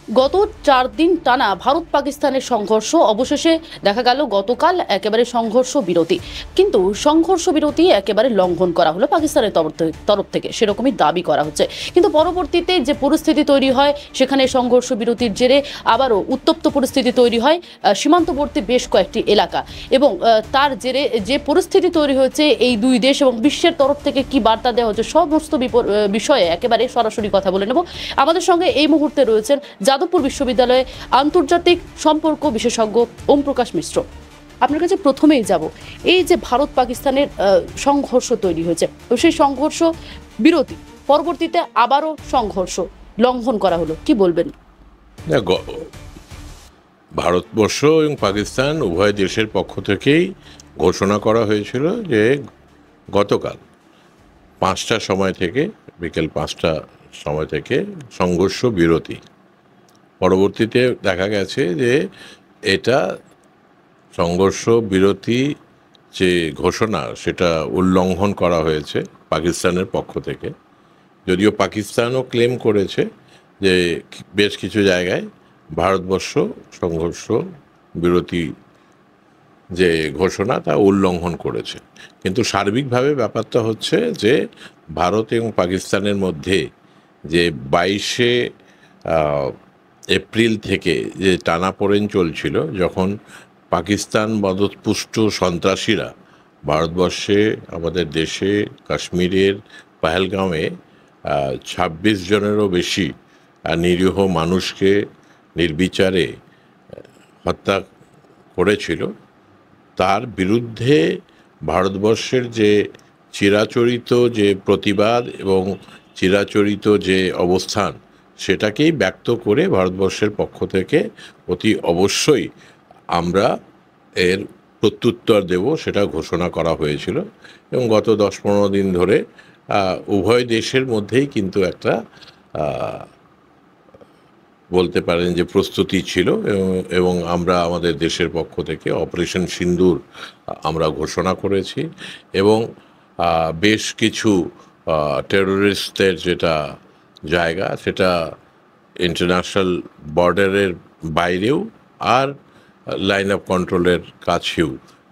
গত 4 দিন টানা ভারত পাকিস্তানের সংঘর্ষ, অবশেষে দেখা গেল গতকাল একেবারে সংঘর্ষ বিরতি। কিন্তু সংঘর্ষ বিরতি একেবারে লঙ্ঘন করা হলো পাকিস্তানের তরফ থেকে, সেরকমই দাবি করা হচ্ছে। কিন্তু পরবর্তীতে যে পরিস্থিতি তৈরি হয়, সেখানে সংঘর্ষ বিরতির জেরে আবারও উত্তপ্ত পরিস্থিতি তৈরি হয় সীমান্তবর্তী বেশ কয়েকটি এলাকা। এবং তার জেরে যে পরিস্থিতি তৈরি হয়েছে, এই দুই দেশ এবং বিশ্বের তরফ থেকে কি বার্তা দেওয়া হচ্ছে, সমস্ত বিষয়ে একেবারে সরাসরি কথা বলে নেব। আমাদের সঙ্গে এই মুহূর্তে রয়েছেন যাদবপুর বিশ্ববিদ্যালয়ে আন্তর্জাতিক সম্পর্ক বিশেষজ্ঞ ওম প্রকাশ মিশ্র। আপনার কাছে প্রথমেই যাব, এই যে ভারত পাকিস্তানের সংঘর্ষ তৈরি হয়েছে, তো সেই সংঘর্ষ বিরতি পরবর্তীতে আবারও সংঘর্ষ লঙ্ঘন করা হলো, কি বলবেন? না, ভারতবর্ষ এবং পাকিস্তান উভয় দেশের পক্ষ থেকেই ঘোষণা করা হয়েছিল যে গতকাল 5টার সময় থেকে বিকেল 5টা সময় থেকে সংঘর্ষ বিরতি। পরবর্তীতে দেখা গেছে যে এটা সংঘর্ষ বিরতি যে ঘোষণা সেটা উল্লঙ্ঘন করা হয়েছে পাকিস্তানের পক্ষ থেকে। যদিও পাকিস্তানও ক্লেম করেছে যে বেশ কিছু জায়গায় ভারতবর্ষ সংঘর্ষ বিরতি যে ঘোষণা তা উল্লঙ্ঘন করেছে। কিন্তু সার্বিকভাবে ব্যাপারটা হচ্ছে যে ভারত এবং পাকিস্তানের মধ্যে যে 22শে এপ্রিল থেকে যে টানাপোড়েন চলছিল, যখন পাকিস্তান মদতপুষ্ট সন্ত্রাসীরা ভারতবর্ষে, আমাদের দেশে, কাশ্মীরের পহেলগাঁওয়ে 26 জনেরও বেশি নিরীহ মানুষকে নির্বিচারে হত্যা করেছিল, তার বিরুদ্ধে ভারতবর্ষের যে চিরাচরিত যে প্রতিবাদ এবং চিরাচরিত যে অবস্থান, সেটাকেই ব্যক্ত করে ভারতবর্ষের পক্ষ থেকে অতি অবশ্যই আমরা এর প্রত্যুত্তর দেব, সেটা ঘোষণা করা হয়েছিল। এবং গত 10-15 দিন ধরে উভয় দেশের মধ্যেই কিন্তু একটা বলতে পারেন যে প্রস্তুতি ছিল। এবং আমরা আমাদের দেশের পক্ষ থেকে অপারেশন সিন্দুর আমরা ঘোষণা করেছি। এবং বেশ কিছু টেরোরিস্টদের যেটা জায়গা, সেটা ইন্টারন্যাশনাল বর্ডারের বাইরেও আর লাইন অফ কন্ট্রোলের কাছেও,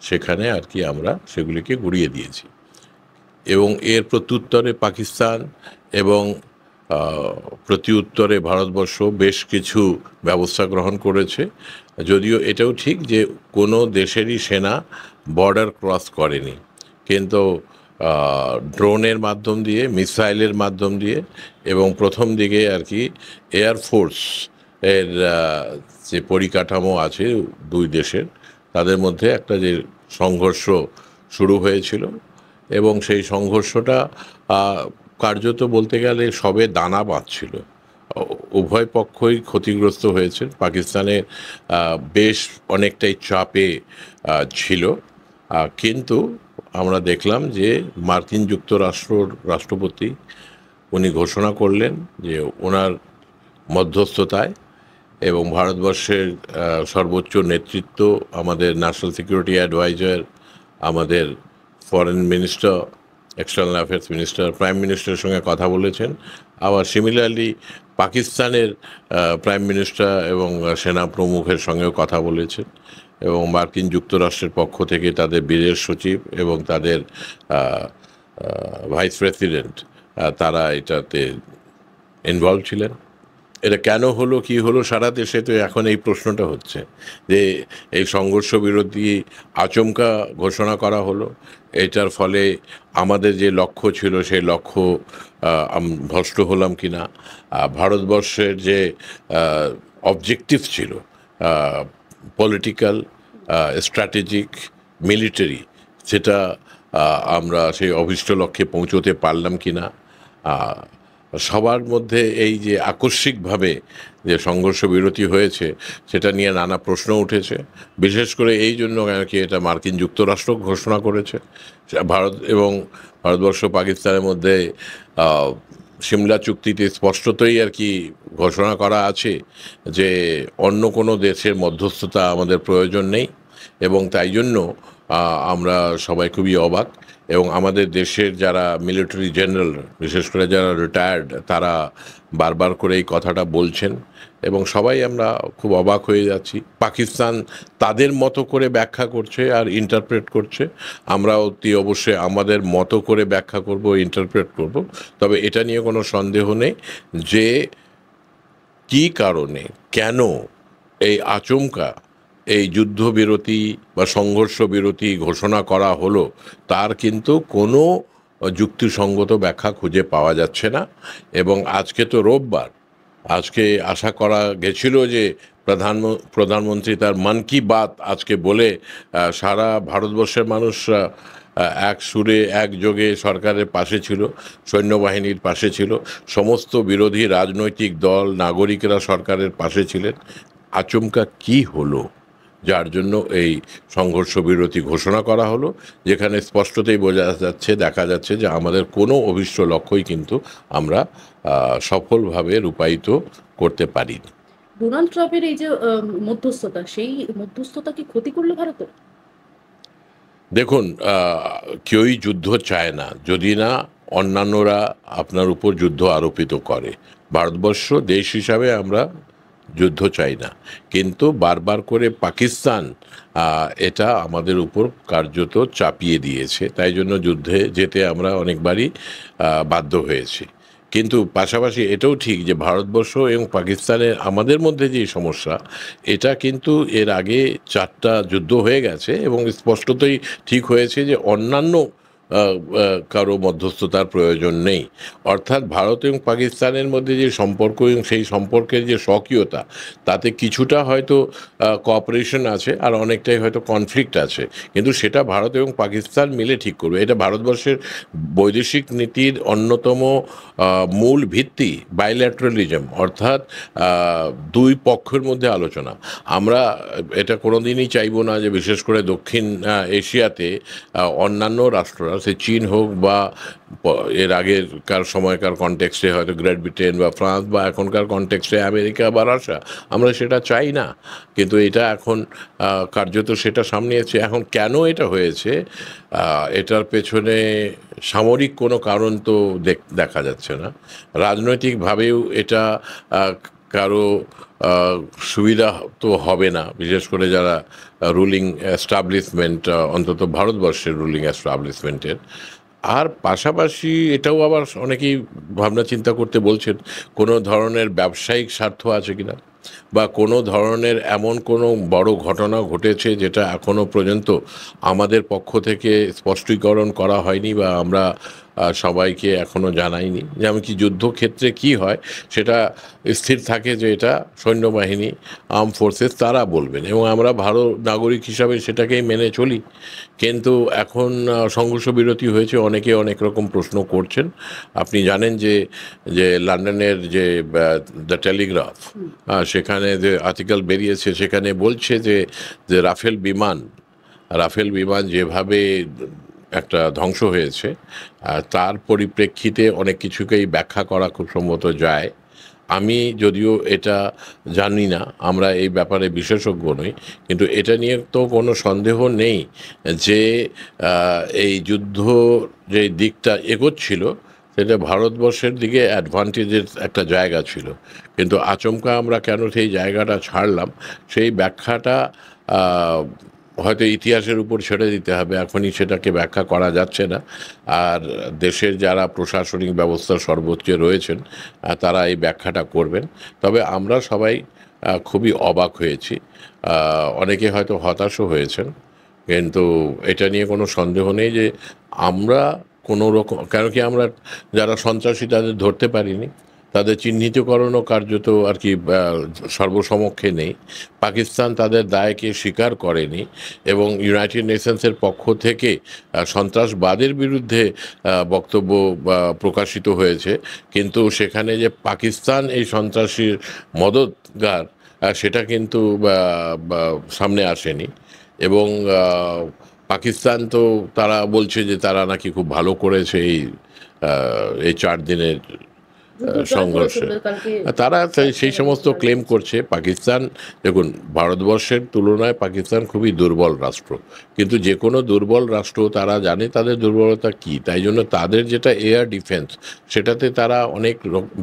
সেখানে আর কি আমরা সেগুলিকে গুড়িয়ে দিয়েছি। এবং এর প্রত্যুত্তরে পাকিস্তান এবং প্রতি উত্তরে ভারতবর্ষ বেশ কিছু ব্যবস্থা গ্রহণ করেছে। যদিও এটাও ঠিক যে কোনো দেশেরই সেনা বর্ডার ক্রস করেনি, কিন্তু ড্রোনের মাধ্যম দিয়ে, মিসাইলের মাধ্যম দিয়ে এবং প্রথম দিকে আর কি এয়ারফোর্স এর যে পরিকাঠামো আছে দুই দেশের, তাদের মধ্যে একটা যে সংঘর্ষ শুরু হয়েছিল, এবং সেই সংঘর্ষটা কার্যত বলতে গেলে সবে দানা বাঁধছিল। উভয় পক্ষই ক্ষতিগ্রস্ত হয়েছে। পাকিস্তানের বেশ অনেকটাই চাপে ছিল, কিন্তু আমরা দেখলাম যে মার্কিন যুক্তরাষ্ট্রর রাষ্ট্রপতি উনি ঘোষণা করলেন যে ওনার মধ্যস্থতায় এবং ভারতবর্ষের সর্বোচ্চ নেতৃত্ব, আমাদের ন্যাশনাল সিকিউরিটি অ্যাডভাইজার, আমাদের foreign minister, external affairs minister, prime মিনিস্টারের সঙ্গে কথা বলেছেন। আবার সিমিলারলি পাকিস্তানের প্রাইম মিনিস্টার এবং সেনা প্রমুখের সঙ্গেও কথা বলেছেন। এবং মার্কিন যুক্তরাষ্ট্রের পক্ষ থেকে তাদের বিদেশ সচিব এবং তাদের ভাইস প্রেসিডেন্ট, তারা এটাতে ইনভলভ ছিলেন। এটা কেন হলো, কি হলো, সারা দেশে তো এখন এই প্রশ্নটা হচ্ছে যে এই সংঘর্ষ বিরতি আচমকা ঘোষণা করা হলো, এটার ফলে আমাদের যে লক্ষ্য ছিল সেই লক্ষ্য ভ্রষ্ট হলাম কি না, ভারতবর্ষের যে অবজেক্টিভ ছিল পলিটিক্যাল, স্ট্র্যাটেজিক, মিলিটারি, সেটা আমরা সেই অভীষ্ট লক্ষ্যে পৌঁছতে পারলাম কি না। সবার মধ্যে এই যে আকস্মিকভাবে যে সংঘর্ষ বিরতি হয়েছে, সেটা নিয়ে নানা প্রশ্ন উঠেছে। বিশেষ করে এই জন্য কেন কি এটা মার্কিন যুক্তরাষ্ট্র ঘোষণা করেছে। ভারত এবং ভারতবর্ষ পাকিস্তানের মধ্যে সিমলা চুক্তিতে স্পষ্টতই আর কি ঘোষণা করা আছে যে অন্য কোনো দেশের মধ্যস্থতা আমাদের প্রয়োজন নেই, এবং তাই জন্য আমরা সবাই খুবই অবাক। এবং আমাদের দেশের যারা মিলিটারি জেনারেল, বিশেষ করে যারা রিটায়ার্ড, তারা বারবার করে এই কথাটা বলছেন এবং সবাই আমরা খুব অবাক হয়ে যাচ্ছি। পাকিস্তান তাদের মতো করে ব্যাখ্যা করছে আর ইন্টারপ্রেট করছে, আমরা অতি অবশ্যই আমাদের মতো করে ব্যাখ্যা করব, ইন্টারপ্রেট করব। তবে এটা নিয়ে কোনো সন্দেহ নেই যে কী কারণে, কেন এই আচমকা এই যুদ্ধবিরতি বা সংঘর্ষ বিরতি ঘোষণা করা হলো, তার কিন্তু কোনো যুক্তিসঙ্গত ব্যাখ্যা খুঁজে পাওয়া যাচ্ছে না। এবং আজকে তো রোববার, আজকে আশা করা গেছিল যে প্রধানমন্ত্রী তার মন কি বাত আজকে বলে সারা ভারতবর্ষের মানুষ এক সুরে একযোগে সরকারের পাশে ছিল, সৈন্যবাহিনীর পাশে ছিল, সমস্ত বিরোধী রাজনৈতিক দল, নাগরিকরা সরকারের পাশে ছিলেন। আচমকা কি হলো যার জন্য এই সংঘর্ষ বিরতি ঘোষণা করা হলো, যেখানে স্পষ্টতই বোঝা যাচ্ছে, দেখা যাচ্ছে যে আমাদের কোনো অভীষ্ট লক্ষ্যই কিন্তু আমরা সফলভাবে রূপায়িত করতে পারিনি। ডোনাল্ড ট্রাম্পের এই যে মধ্যস্থতা, সেই মধ্যস্থতা কি ক্ষতি করলো ভারতের? দেখুন, কেউই যুদ্ধ চায় না যদি না অন্যান্যরা আপনার উপর যুদ্ধ আরোপিত করে। ভারতবর্ষ দেশ হিসাবে আমরা যুদ্ধ চাই না, কিন্তু বারবার করে পাকিস্তান এটা আমাদের উপর কার্যত চাপিয়ে দিয়েছে, তাই জন্য যুদ্ধে যেতে আমরা অনেকবারই বাধ্য হয়েছি। কিন্তু পাশাপাশি এটাও ঠিক যে ভারতবর্ষ এবং পাকিস্তানের আমাদের মধ্যে যে সমস্যা, এটা কিন্তু এর আগে 4টা যুদ্ধ হয়ে গেছে এবং স্পষ্টতই ঠিক হয়েছে যে অন্যান্য কারো মধ্যস্থতার প্রয়োজন নেই। অর্থাৎ ভারত এবং পাকিস্তানের মধ্যে যে সম্পর্ক এবং সেই সম্পর্কের যে স্বকীয়তা, তাতে কিছুটা হয়তো কোঅপারেশন আছে আর অনেকটাই হয়তো কনফ্লিক্ট আছে, কিন্তু সেটা ভারত এবং পাকিস্তান মিলে ঠিক করবে। এটা ভারতবর্ষের বৈদেশিক নীতির অন্যতম মূল ভিত্তি বাইল্যাটারালিজম, অর্থাৎ দুই পক্ষের মধ্যে আলোচনা। আমরা এটা কোনোদিনই চাইবো না যে বিশেষ করে দক্ষিণ এশিয়াতে অন্যান্য রাষ্ট্ররা, সে চীন হোক বা এর আগেরকার সময়কার কনটেক্সটে হয়তো গ্রেট ব্রিটেন বা ফ্রান্স, বা এখনকার কনটেক্সটে আমেরিকা বা রাশিয়া, আমরা সেটা চাই না। কিন্তু এটা এখন কার্যত সেটা সামনে এসেছে। এখন কেন এটা হয়েছে, এটার পেছনে সামরিক কোনো কারণ তো দেখা যাচ্ছে না। রাজনৈতিকভাবেও এটা কারো সুবিধা তো হবে না, বিশেষ করে যারা রুলিং এস্টাবলিশমেন্ট, অন্তত ভারতবর্ষের রুলিং এস্টাবলিশমেন্টের। আর পাশাপাশি এটাও আবার অনেকেই ভাবনা চিন্তা করতে বলছেন কোনো ধরনের ব্যবসায়িক স্বার্থ আছে কিনা, বা কোনো ধরনের এমন কোনো বড় ঘটনা ঘটেছে যেটা এখনও পর্যন্ত আমাদের পক্ষ থেকে স্পষ্টীকরণ করা হয়নি বা আমরা সবাইকে এখনও জানাইনি। যেমন কি যুদ্ধক্ষেত্রে কি হয় সেটা স্থির থাকে যে এটা সৈন্যবাহিনী, আর্ম ফোর্সেস তারা বলবেন এবং আমরা ভারত নাগরিক হিসাবে সেটাকেই মেনে চলি। কিন্তু এখন সংঘর্ষ বিরতি হয়েছে, অনেকে অনেক রকম প্রশ্ন করছেন। আপনি জানেন যে যে লন্ডনের যে দ্য টেলিগ্রাফ, সেখানে যে আর্টিকেল বেরিয়েছে সেখানে বলছে যে যে রাফেল বিমান যেভাবে একটা ধ্বংস হয়েছে, তার পরিপ্রেক্ষিতে অনেক কিছুকেই ব্যাখ্যা করা খুব সম্ভবত যায়। আমি যদিও এটা জানি না, আমরা এই ব্যাপারে বিশেষজ্ঞ নই, কিন্তু এটা নিয়ে তো কোনো সন্দেহ নেই যে এই যুদ্ধ যে দিকটা এগোচ্ছিল সেটা ভারতবর্ষের দিকে অ্যাডভান্টেজের একটা জায়গা ছিল। কিন্তু আচমকা আমরা কেন সেই জায়গাটা ছাড়লাম, সেই ব্যাখ্যাটা হয়তো ইতিহাসের উপর ছেড়ে দিতে হবে, এখনই সেটাকে ব্যাখ্যা করা যাচ্ছে না। আর দেশের যারা প্রশাসনিক ব্যবস্থার সর্বোচ্চে রয়েছেন তারা এই ব্যাখ্যাটা করবেন। তবে আমরা সবাই খুবই অবাক হয়েছি, অনেকে হয়তো হতাশও হয়েছেন, কিন্তু এটা নিয়ে কোনো সন্দেহ নেই যে আমরা কোনো রকম, কেন কি আমরা যারা সন্ত্রাসী তাদের ধরতে পারিনি, তাদের চিহ্নিতকরণও কার্যত আর কি সর্বসমক্ষে নেই। পাকিস্তান তাদের দায়কে স্বীকার করেনি এবং ইউনাইটেড নেশনসের পক্ষ থেকে সন্ত্রাসবাদের বিরুদ্ধে বক্তব্য প্রকাশিত হয়েছে, কিন্তু সেখানে যে পাকিস্তান এই সন্ত্রাসীর মদতগার সেটা কিন্তু সামনে আসেনি। এবং পাকিস্তান তো তারা বলছে যে তারা নাকি খুব ভালো করেছে এই 4 দিনের সংঘর্ষে তারা সেই সমস্ত ক্লেম করছে। পাকিস্তান, দেখুন, ভারতবর্ষের তুলনায় পাকিস্তান খুবই দুর্বল রাষ্ট্র, কিন্তু যে কোনো দুর্বল রাষ্ট্র তারা জানে তাদের দুর্বলতা কি, তাই জন্য তাদের যেটা এয়ার ডিফেন্স সেটাতে তারা অনেক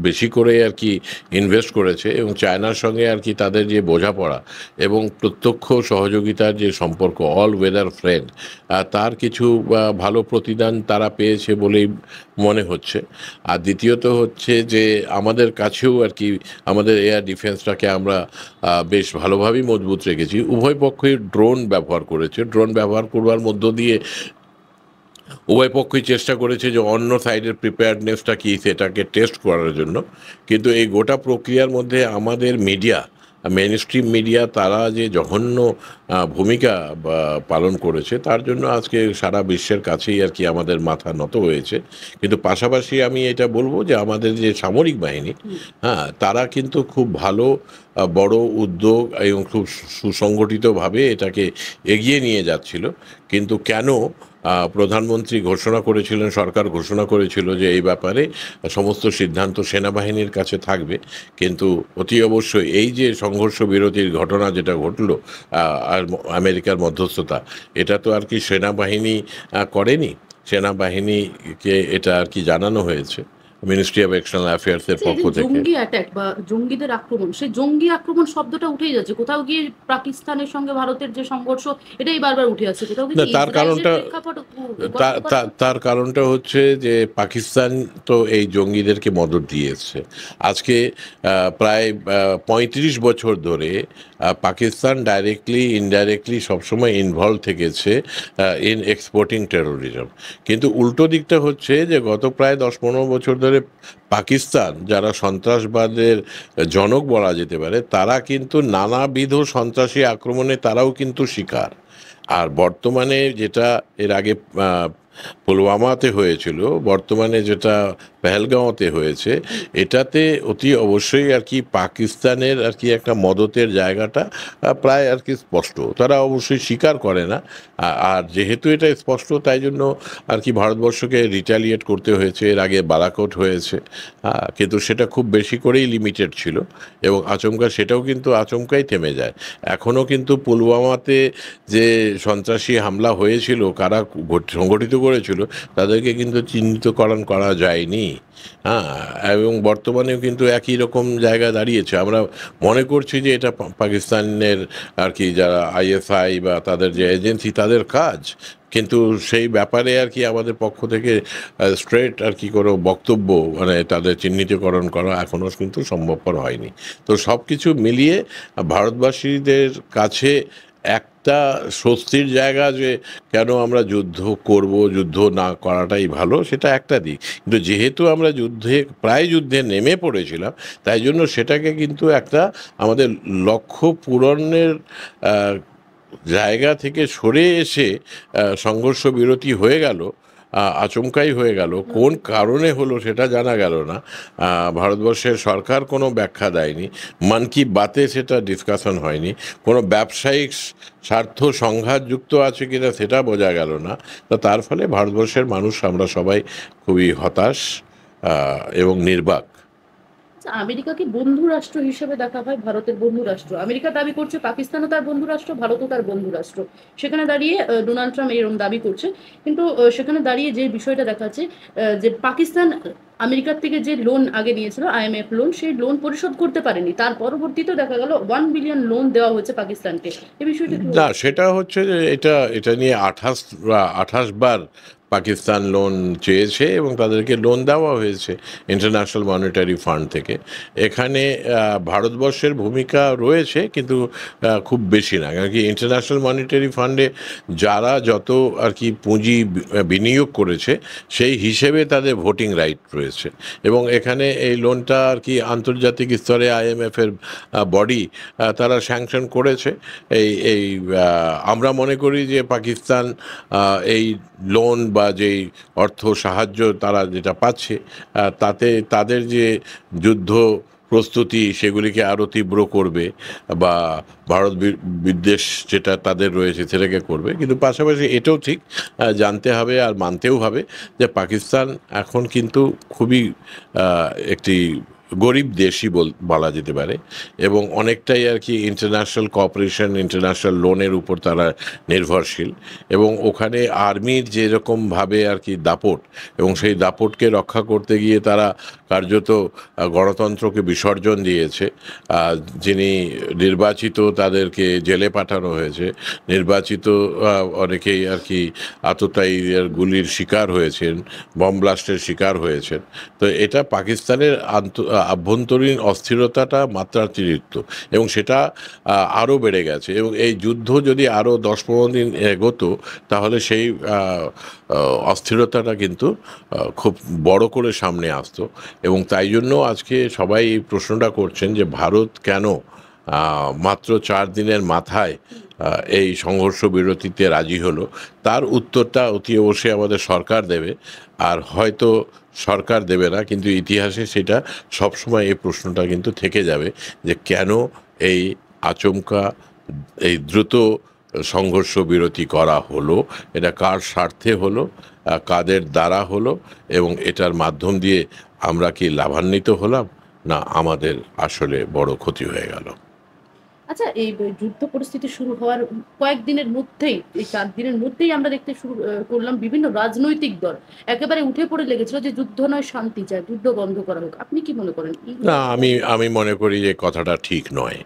বেশি করে আর কি ইনভেস্ট করেছে, এবং চায়নার সঙ্গে আর কি তাদের যে বোঝাপড়া এবং প্রত্যক্ষ সহযোগিতার যে সম্পর্ক, অল ওয়েদার ফ্রেন্ড, তার কিছু ভালো প্রতিদান তারা পেয়েছে বলেই মনে হচ্ছে। আর দ্বিতীয়ত হচ্ছে যে আমাদের কাছেও আর কি আমাদের এয়ার ডিফেন্সটাকে আমরা বেশ ভালোভাবেই মজবুত রেখেছি। উভয় পক্ষই ড্রোন ব্যবহার করেছে, ড্রোন ব্যবহার করবার মধ্য দিয়ে উভয় পক্ষই চেষ্টা করেছে যে অন্য সাইডের প্রিপেয়ারনেসটা কি সেটাকে টেস্ট করার জন্য। কিন্তু এই গোটা প্রক্রিয়ার মধ্যে আমাদের মিডিয়া, মেইন স্ট্রিম মিডিয়া, তারা যে জঘন্য ভূমিকা পালন করেছে তার জন্য আজকে সারা বিশ্বের কাছেই আর কি আমাদের মাথা নত হয়েছে। কিন্তু পাশাপাশি আমি এটা বলবো যে আমাদের যে সামরিক বাহিনী, হ্যাঁ, তারা কিন্তু খুব ভালো বড় উদ্যোগ এবং খুব সুসংগঠিতভাবে এটাকে এগিয়ে নিয়ে যাচ্ছিল। কিন্তু কেন প্রধানমন্ত্রী ঘোষণা করেছিলেন, সরকার ঘোষণা করেছিল যে এই ব্যাপারে সমস্ত সিদ্ধান্ত সেনাবাহিনীর কাছে থাকবে, কিন্তু অতি অবশ্যই এই যে সংঘর্ষ বিরতির ঘটনা যেটা ঘটল আর আমেরিকার মধ্যস্থতা, এটা তো আর কি সেনাবাহিনী করেনি, সেনাবাহিনীকে এটা আর কি জানানো হয়েছে মিনিস্ট্রি অফ এক্সটার্নাল অ্যাফেয়ার্সের পক্ষ থেকে। জঙ্গি অ্যাটাক বা জঙ্গিদের আক্রমণ, সেই জঙ্গি আক্রমণ শব্দটা উঠেই যাচ্ছে কোথাও গিয়ে। পাকিস্তানের সঙ্গে ভারতের যে সংঘর্ষ, এটাই বারবার উঠে আসছে কোথাও গিয়ে। তার কারণটা হচ্ছে যে পাকিস্তান তো এই জঙ্গিদেরকে মদত দিয়ে এসছে। আজকে প্রায় 35 বছর ধরে পাকিস্তান ডাইরেক্টলি ইনডাইরেক্টলি সবসময় ইনভলভ থেকেছে ইন এক্সপোর্টিং টেরোরিজম। কিন্তু উল্টো দিকটা হচ্ছে যে গত প্রায় 10-15 বছর ধরে পাকিস্তান, যারা সন্ত্রাসবাদের জনক বলা যেতে পারে, তারা কিন্তু নানাবিধ সন্ত্রাসী আক্রমণে তারাও কিন্তু শিকার। আর বর্তমানে যেটা এর আগে পুলওয়ামাতে হয়েছিল, বর্তমানে যেটা পেহেলগাঁওতে হয়েছে, এটাতে অতি অবশ্যই আর কি পাকিস্তানের আর কি একটা মদতের জায়গাটা প্রায় আর কি স্পষ্ট, তারা অবশ্যই স্বীকার করে না। আর যেহেতু এটা স্পষ্ট, তাই জন্য আর কি ভারতবর্ষকে রিটালিয়েট করতে হয়েছে। এর আগে বালাকোট হয়েছে, কিন্তু সেটা খুব বেশি করেই লিমিটেড ছিল এবং আচমকা সেটাও কিন্তু আচমকাই থেমে যায়। এখনও কিন্তু পুলওয়ামাতে যে সন্ত্রাসী হামলা হয়েছিল, কারা সংগঠিত করেছিল, তাদেরকে কিন্তু চিহ্নিতকরণ করা যায়নি। হ্যাঁ, এবং বর্তমানেও কিন্তু একই রকম জায়গা দাঁড়িয়েছে। আমরা মনে করছি যে এটা পাকিস্তানের আর কি যারা আইএসআই বা তাদের যে এজেন্সি, তাদের কাজ, কিন্তু সেই ব্যাপারে আর কি আমাদের পক্ষ থেকে স্ট্রেট আর কি কোনো বক্তব্য, মানে তাদের চিহ্নিতকরণ করা এখনও কিন্তু সম্ভবপর হয়নি। তো সব কিছু মিলিয়ে ভারতবাসীদের কাছে একটা স্বস্তির জায়গা যে কেন আমরা যুদ্ধ করব, যুদ্ধ না করাটাই ভালো, সেটা একটা দিক। কিন্তু যেহেতু আমরা প্রায় যুদ্ধে নেমে পড়েছিলাম, তাই জন্য সেটাকে কিন্তু একটা আমাদের লক্ষ্য পূরণের জায়গা থেকে সরে এসে সংঘর্ষ বিরতি হয়ে গেল, আচমকাই হয়ে গেল। কোন কারণে হলো সেটা জানা গেল না। ভারতবর্ষের সরকার কোনো ব্যাখ্যা দেয়নি, মন কি বাতে সেটা ডিসকাশন হয়নি, কোনো ব্যবসায়িক স্বার্থ সংঘাত যুক্ত আছে কিনা সেটা বোঝা গেল না। তো তার ফলে ভারতবর্ষের মানুষ আমরা সবাই খুবই হতাশ এবং নির্বাক। আমেরিকাকে বন্ধু রাষ্ট্র হিসেবে দেখা হয়, ভারতের বন্ধু রাষ্ট্র। আমেরিকা দাবি করছে পাকিস্তানও তার বন্ধু রাষ্ট্র, ভারতও তার বন্ধু রাষ্ট্র। সেখানে দাঁড়িয়ে ডোনাল্ড ট্রাম্প এরকম দাবি করছে, কিন্তু সেখানে দাঁড়িয়ে যে বিষয়টা দেখাচ্ছে যে পাকিস্তান আমেরিকার থেকে যে লোন আগে নিয়েছিল, আইএমএফ লোন, সেই লোন পরিশোধ করতে পারেনি। তার পরবর্তীতে দেখা গেল 1 বিলিয়ন লোন দেওয়া হয়েছে পাকিস্তানকে। এই বিষয়টা না, সেটা হচ্ছে যে এটা নিয়ে 28 বার পাকিস্তান লোন চেয়েছে এবং তাদেরকে লোন দেওয়া হয়েছে ইন্টারন্যাশনাল মনিটারি ফান্ড থেকে। এখানে ভারতবর্ষের ভূমিকা রয়েছে, কিন্তু খুব বেশি না, কারণ কি ইন্টারন্যাশনাল মনিটারি ফান্ডে যারা যত আর কি পুঁজি বিনিয়োগ করেছে সেই হিসেবে তাদের ভোটিং রাইট রয়েছে। এবং এখানে এই লোনটা আর কি আন্তর্জাতিক স্তরে আইএমএফের বডি তারা স্যাংশন করেছে। এই আমরা মনে করি যে পাকিস্তান এই লোন বা যেই অর্থ সাহায্য তারা যেটা পাচ্ছে, তাতে তাদের যে যুদ্ধ প্রস্তুতি সেগুলিকে আরও তীব্র করবে, বা ভারত বিদ্বেষ যেটা তাদের রয়েছে সেটাকে করবে। কিন্তু পাশাপাশি এটাও ঠিক জানতে হবে আর মানতেও হবে যে পাকিস্তান এখন কিন্তু খুবই একটি গরিব দেশই বলা যেতে পারে, এবং অনেকটাই আর কি ইন্টারন্যাশনাল কোঅপারেশন, ইন্টারন্যাশনাল লোনের উপর তারা নির্ভরশীল। এবং ওখানে আর্মির যেরকমভাবে আর কি দাপট, এবং সেই দাপটকে রক্ষা করতে গিয়ে তারা কার্যত গণতন্ত্রকে বিসর্জন দিয়েছে। যিনি নির্বাচিত তাদেরকে জেলে পাঠানো হয়েছে, নির্বাচিত অনেকেই আর কি আততায়ীদের গুলির শিকার হয়েছেন, বম ব্লাস্টের শিকার হয়েছেন। তো এটা পাকিস্তানের আভ্যন্তরীণ অস্থিরতাটা মাত্রাতিরিক্ত, এবং সেটা আরও বেড়ে গেছে। এবং এই যুদ্ধ যদি আরও 10-15 দিন এগোতো তাহলে সেই অস্থিরতাটা কিন্তু খুব বড় করে সামনে আসতো। এবং তাই জন্য আজকে সবাই এই প্রশ্নটা করছেন যে ভারত কেন মাত্র 4 দিনের মাথায় এই সংঘর্ষ বিরতিতে রাজি হলো। তার উত্তরটা অতি অবশ্যই আমাদের সরকার দেবে, আর হয়তো সরকার দেবে না, কিন্তু ইতিহাসে সেটা সবসময় এই প্রশ্নটা কিন্তু থেকে যাবে যে কেন এই আচমকা এই দ্রুত সংঘর্ষ বিরতি করা হলো, এটা কার স্বার্থে হলো, কাদের দ্বারা হলো, এবং এটার মাধ্যম দিয়ে আমরা কি লাভান্বিত হলাম, না আমাদের আসলে বড় ক্ষতি হয়ে গেল। আচ্ছা, এই যুদ্ধ পরিস্থিতি শুরু হওয়ার কয়েকদিনের মধ্যেই, এই 4 দিনের মধ্যেই আমরা দেখতে শুরু করলাম বিভিন্ন রাজনৈতিক দল একেবারে উঠে পড়ে লেগেছিল যে যুদ্ধ নয়, শান্তি চায়, যুদ্ধ বন্ধ করা হোক। আপনি কি মনে করেন? না, আমি মনে করি যে কথাটা ঠিক নয়।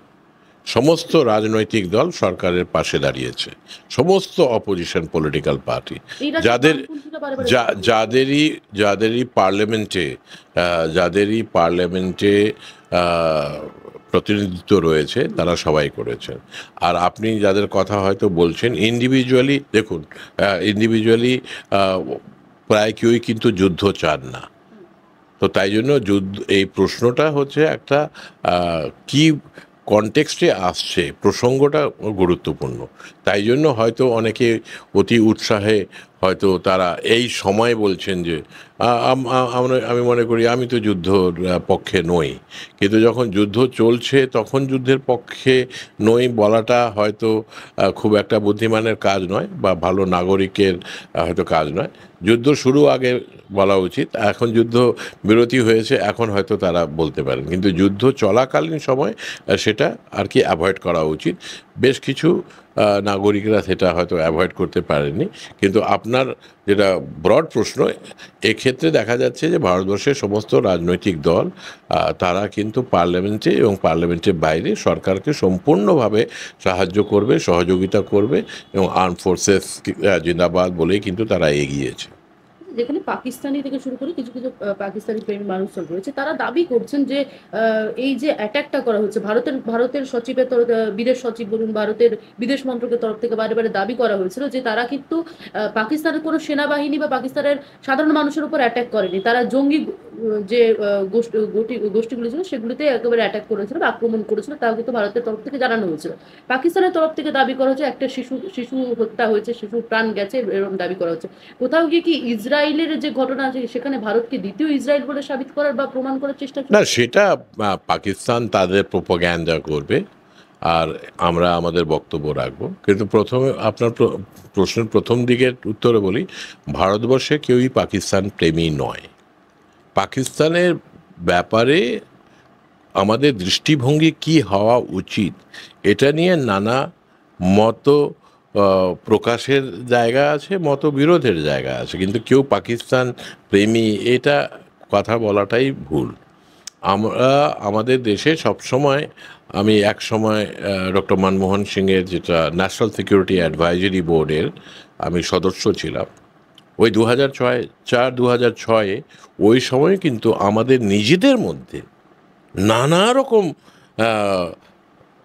সমস্ত রাজনৈতিক দল সরকারের পাশে দাঁড়িয়েছে, সমস্ত অপোজিশন পলিটিক্যাল পার্টি, যাদের যাদেরই যাদেরই পার্লামেন্টে প্রতিনিধিত্ব রয়েছে তারা সবাই করেছেন। আর আপনি যাদের কথা হয়তো বলছেন ইন্ডিভিজুয়ালি, দেখুন ইন্ডিভিজুয়ালি প্রায় কেউই কিন্তু যুদ্ধ চান না। তো তাই জন্য এই প্রশ্নটা হচ্ছে একটা কি কনটেক্সটে আসছে, প্রসঙ্গটা গুরুত্বপূর্ণ। তাই জন্য হয়তো অনেকে অতি উৎসাহে হয়তো তারা এই সময় বলছেন যে আমি মনে করি আমি তো যুদ্ধর পক্ষে নই, কিন্তু যখন যুদ্ধ চলছে তখন যুদ্ধের পক্ষে নই বলাটা হয়তো খুব একটা বুদ্ধিমানের কাজ নয়, বা ভালো নাগরিকের হয়তো কাজ নয়। যুদ্ধ শুরু আগে বলা উচিত, এখন যুদ্ধ বিরতি হয়েছে এখন হয়তো তারা বলতে পারেন, কিন্তু যুদ্ধ চলাকালীন সময় সেটা আর কি অ্যাভয়েড করা উচিত। বেশ কিছু নাগরিকরা সেটা হয়তো অ্যাভয়েড করতে পারেনি। কিন্তু আপনার যেটা ব্রড প্রশ্ন, এক্ষেত্রে দেখা যাচ্ছে যে ভারতবর্ষের সমস্ত রাজনৈতিক দল তারা কিন্তু পার্লামেন্টে এবং পার্লামেন্টের বাইরে সরকারকে সম্পূর্ণভাবে সাহায্য করবে, সহযোগিতা করবে, এবং আর্ম ফোর্সেস জিন্দাবাদ বলেই কিন্তু তারা এগিয়েছে। যেখানে পাকিস্তানি থেকে শুরু করে কিছু কিছু পাকিস্তানি প্রেমী মানুষজন রয়েছে, তারা দাবি করছেন যে এই যে অ্যাটাকটা করা হচ্ছে, ভারতের সচিবের তরফ, বিদেশ সচিব বলুন, ভারতের বিদেশ মন্ত্রকের তরফ থেকে বারে বারে দাবি করা হয়েছিল যে তারা কিন্তু পাকিস্তানের কোনো সেনাবাহিনী বা পাকিস্তানের সাধারণ মানুষের উপর অ্যাটাক করেনি, তারা জঙ্গি যে গোষ্ঠীগুলি ছিল সেগুলিতে একেবারে অ্যাটাক করেছিল বা আক্রমণ করেছিল, তাও কিন্তু ভারতের তরফ থেকে জানানো হয়েছিল। পাকিস্তানের তরফ থেকে দাবি করা হচ্ছে একটা শিশু হত্যা হয়েছে, শিশু প্রাণ গেছে, এরকম দাবি করা হচ্ছে। কোথাও গিয়ে কি ইসরায়েলের যে ঘটনা আছে সেখানে ভারতকে দ্বিতীয় ইসরায়েল বলে সাবিত করার বা প্রমাণ করার চেষ্টা? না, সেটা পাকিস্তান তাদের প্রোপাগ্যান্ডা করবে, আর আমরা আমাদের বক্তব্য রাখবো। কিন্তু প্রথমে আপনার প্রশ্নের প্রথম দিকের উত্তরে বলি, ভারতবর্ষে কেউই পাকিস্তান প্রেমী নয়। পাকিস্তানের ব্যাপারে আমাদের দৃষ্টিভঙ্গি কি হওয়া উচিত এটা নিয়ে নানা মত প্রকাশের জায়গা আছে, মতবিরোধের জায়গা আছে, কিন্তু কেউ পাকিস্তান প্রেমী এটা কথা বলাটাই ভুল। আমরা আমাদের দেশে সবসময়, আমি এক সময় ডক্টর মনমোহন সিংয়ের যেটা ন্যাশনাল সিকিউরিটি অ্যাডভাইজারি বোর্ডের আমি সদস্য ছিলাম, ওই 2004-2006 ওই সময় কিন্তু আমাদের নিজেদের মধ্যে নানা রকম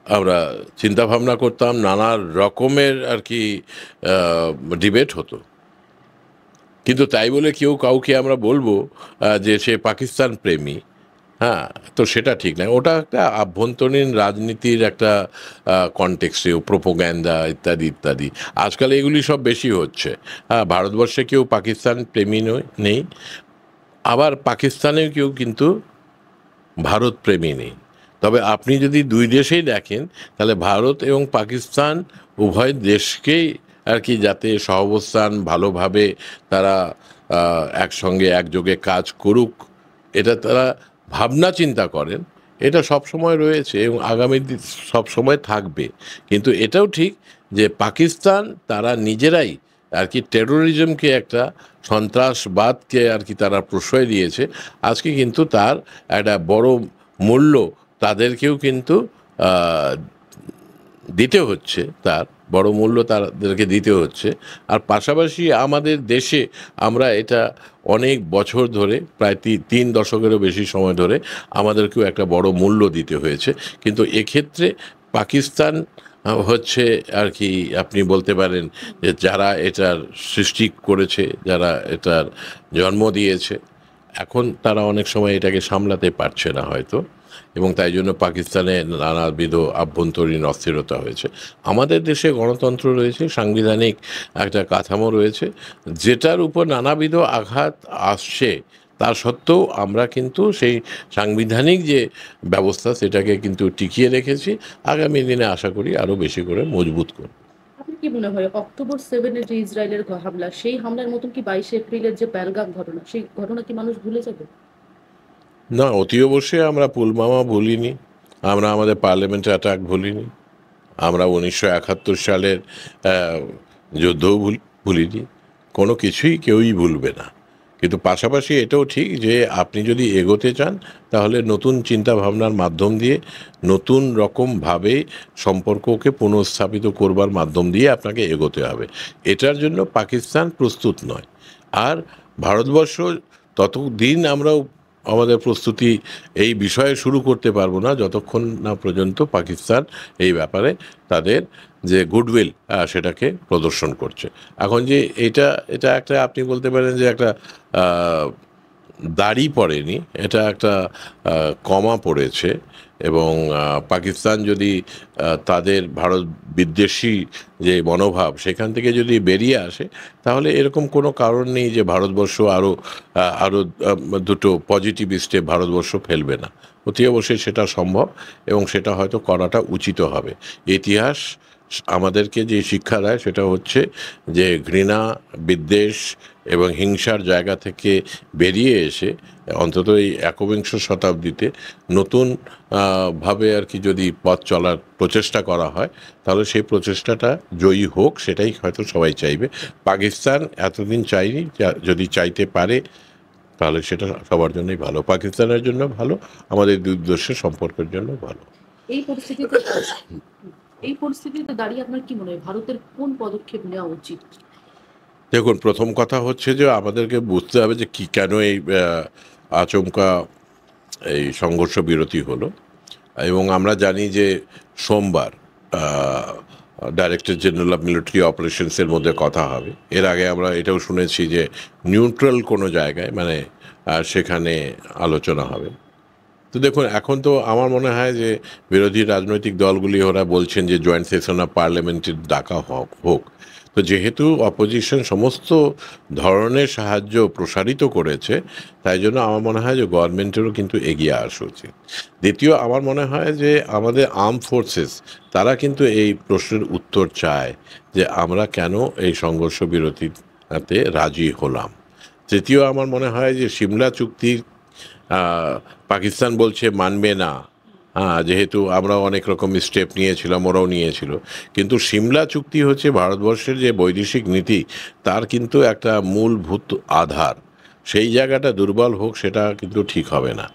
আমরা চিন্তাভাবনা করতাম, নানা রকমের আর কি ডিবেট হতো। কিন্তু তাই বলে কেউ কাউকে আমরা বলবো যে সে পাকিস্তান প্রেমী, হ্যাঁ, তো সেটা ঠিক নয়। ওটা একটা আভ্যন্তরীণ রাজনীতির একটা কনটেক্সটে প্রোপাগান্ডা ইত্যাদি ইত্যাদি। আজকাল এগুলি সব বেশি হচ্ছে। হ্যাঁ, ভারতবর্ষে কেউ পাকিস্তান প্রেমী নেই, আবার পাকিস্তানেও কেউ কিন্তু ভারত প্রেমী নেই। তবে আপনি যদি দুই দেশেই দেখেন, তাহলে ভারত এবং পাকিস্তান উভয় দেশকেই আর কি যাতে সহাবস্থান ভালোভাবে তারা একসঙ্গে একযোগে কাজ করুক, এটা তারা ভাবনা চিন্তা করেন। এটা সব সময় রয়েছে এবং আগামী দিন সব সময় থাকবে। কিন্তু এটাও ঠিক যে পাকিস্তান তারা নিজেরাই আর কি টেরোরিজমকে, একটা সন্ত্রাসবাদকে আর কি তারা প্রশ্রয় দিয়েছে। আজকে কিন্তু তার একটা বড় মূল্য তাদেরকেও কিন্তু আহ, দিতে হচ্ছে, তার বড় মূল্য তাদেরকে দিতে হচ্ছে। আর পাশাপাশি আমাদের দেশে আমরা এটা অনেক বছর ধরে, প্রায় 3 দশকেরও বেশি সময় ধরে আমাদেরকেও একটা বড় মূল্য দিতে হয়েছে। কিন্তু এক্ষেত্রে পাকিস্তান হচ্ছে আর কি আপনি বলতে পারেন যে যারা এটার সৃষ্টি করেছে, যারা এটার জন্ম দিয়েছে, এখন তারা অনেক সময় এটাকে সামলাতে পারছে না হয়তো, এবং তাই জন্য পাকিস্তানে নানাবিধ আভ্যন্তরীণ অস্থিরতা হয়েছে। আমাদের দেশে গণতন্ত্র রয়েছে, সাংবিধানিক একটা কাঠামো রয়েছে, যেটার উপর নানাবিধ আঘাত আসছে, তা সত্ত্বেও আমরা কিন্তু সেই সাংবিধানিক যে ব্যবস্থা সেটাকে কিন্তু টিকিয়ে রেখেছি। আগামী দিনে আশা করি আরও বেশি করে মজবুত করব। আপনার কি মনে হয় অক্টোবর 7-এর যে ইসরায়েলের হামলা, সেই হামলার মতন কি 22 এপ্রিলের যে পেহেলগাম ঘটনা, সেই ঘটনা কি মানুষ ভুলে যাবে? না, অতি অবশ্যই আমরা পুলওয়ামা ভুলিনি, আমরা আমাদের পার্লামেন্ট অ্যাটাক ভুলিনি, আমরা 1971 সালের যুদ্ধও ভুলিনি। কোনো কিছুই কেউই ভুলবে না। কিন্তু পাশাপাশি এটাও ঠিক যে আপনি যদি এগোতে চান, তাহলে নতুন চিন্তা ভাবনার মাধ্যম দিয়ে, নতুন রকমভাবে সম্পর্ককে পুনঃস্থাপিত করবার মাধ্যম দিয়ে আপনাকে এগোতে হবে। এটার জন্য পাকিস্তান প্রস্তুত নয়। আর ভারতবর্ষ ততদিন আমরাও আমাদের প্রস্তুতি এই বিষয়ে শুরু করতে পারবো না যতক্ষণ না পর্যন্ত পাকিস্তান এই ব্যাপারে তাদের যে গুডউইল সেটাকে প্রদর্শন করছে। এখন যে এটা এটা একটা আপনি বলতে পারেন যে একটা দাড়ি পড়েনি, এটা একটা কমা পড়েছে। এবং পাকিস্তান যদি তাদের ভারত বিদ্বেষী যে মনোভাব সেখান থেকে যদি বেরিয়ে আসে, তাহলে এরকম কোনো কারণ নেই যে ভারতবর্ষ আরও দুটো পজিটিভ স্টেপ ভারতবর্ষ ফেলবে না। অতি অবশ্যই সেটা সম্ভব, এবং সেটা হয়তো করাটা উচিত হবে। ইতিহাস আমাদেরকে যে শিক্ষা দেয় সেটা হচ্ছে যে ঘৃণা, বিদ্বেষ এবং হিংসার জায়গা থেকে বেরিয়ে এসে অন্তত এই একবিংশ শতাব্দীতে নতুন ভাবে আর কি যদি পথ চলার প্রচেষ্টা করা হয়, তাহলে সেই প্রচেষ্টাটা জয়ী হোক, সেটাই হয়তো সবাই চাইবে। পাকিস্তান এতদিন চাইনি, যদি চাইতে পারে তাহলে সেটা সবার জন্যই ভালো, পাকিস্তানের জন্য ভালো, আমাদের দুই দেশের সম্পর্কের জন্য ভালো। এই পরিস্থিতিতে এই পরিস্থিতিতে দাঁড়িয়ে আপনার কি মনে হয় ভারতের কোন পদক্ষেপ নেওয়া উচিত? দেখুন, প্রথম কথা হচ্ছে যে আমাদেরকে বুঝতে হবে যে কেন এই আচমকা এই সংঘর্ষ বিরতি হলো। এবং আমরা জানি যে সোমবার ডাইরেক্টর জেনারেল অফ মিলিটারি অপারেশনসের মধ্যে কথা হবে। এর আগে আমরা এটাও শুনেছি যে নিউট্রাল কোনো জায়গায়, মানে সেখানে আলোচনা হবে। তো দেখুন, এখন তো আমার মনে হয় যে বিরোধী রাজনৈতিক দলগুলি ওরা বলছেন যে জয়েন্ট সেশন অফ পার্লামেন্টের ডাকা হোক। তো যেহেতু অপোজিশন সমস্ত ধরনের সাহায্য প্রসারিত করেছে, তাই জন্য আমার মনে হয় যে গভর্নমেন্টেরও কিন্তু এগিয়ে আসা উচিত। দ্বিতীয়, আমার মনে হয় যে আমাদের আর্ম ফোর্সেস তারা কিন্তু এই প্রশ্নের উত্তর চায় যে আমরা কেন এই সংঘর্ষ বিরতিতে রাজি হলাম। তৃতীয়, আমার মনে হয় যে সিমলা চুক্তির পাকিস্তান বলছে মানবে না, যেহেতু আমরা অনেক রকম স্টেপ নিয়েছিলাম, ওরাও নিয়েছিল। কিন্তু সিমলা চুক্তি হচ্ছে ভারতবর্ষের যে বৈদেশিক নীতি, তার কিন্তু একটা মূলভূত আধার। সেই জায়গাটা দুর্বল হোক, সেটা কিন্তু ঠিক হবে না।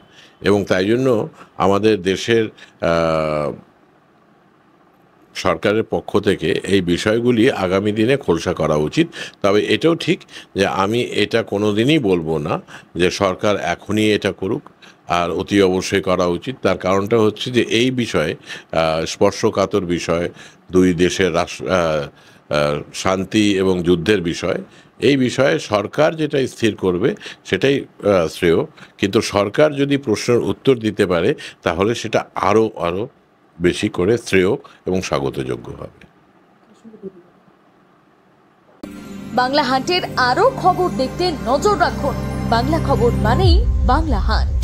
এবং তাই জন্য আমাদের দেশের সরকারের পক্ষ থেকে এই বিষয়গুলি আগামী দিনে খোলসা করা উচিত। তবে এটাও ঠিক যে আমি এটা কোনো দিনই বলবো না যে সরকার এখনই এটা করুক, আর অতি অবশ্যই করা উচিত। তার কারণটা হচ্ছে যে এই বিষয়ে স্পর্শকাতর বিষয়, দুই দেশের শান্তি এবং যুদ্ধের বিষয়, এই বিষয়ে সরকার যেটা স্থির করবে সেটাই শ্রেয়। কিন্তু সরকার যদি প্রশ্নের উত্তর দিতে পারে, তাহলে সেটা আরও বেশি করে শ্রেয় এবং স্বাগতযোগ্য হবে। বাংলা হান্টের আরও খবর দেখতে নজর রাখুন। বাংলা খবর মানেই বাংলা হান্ট।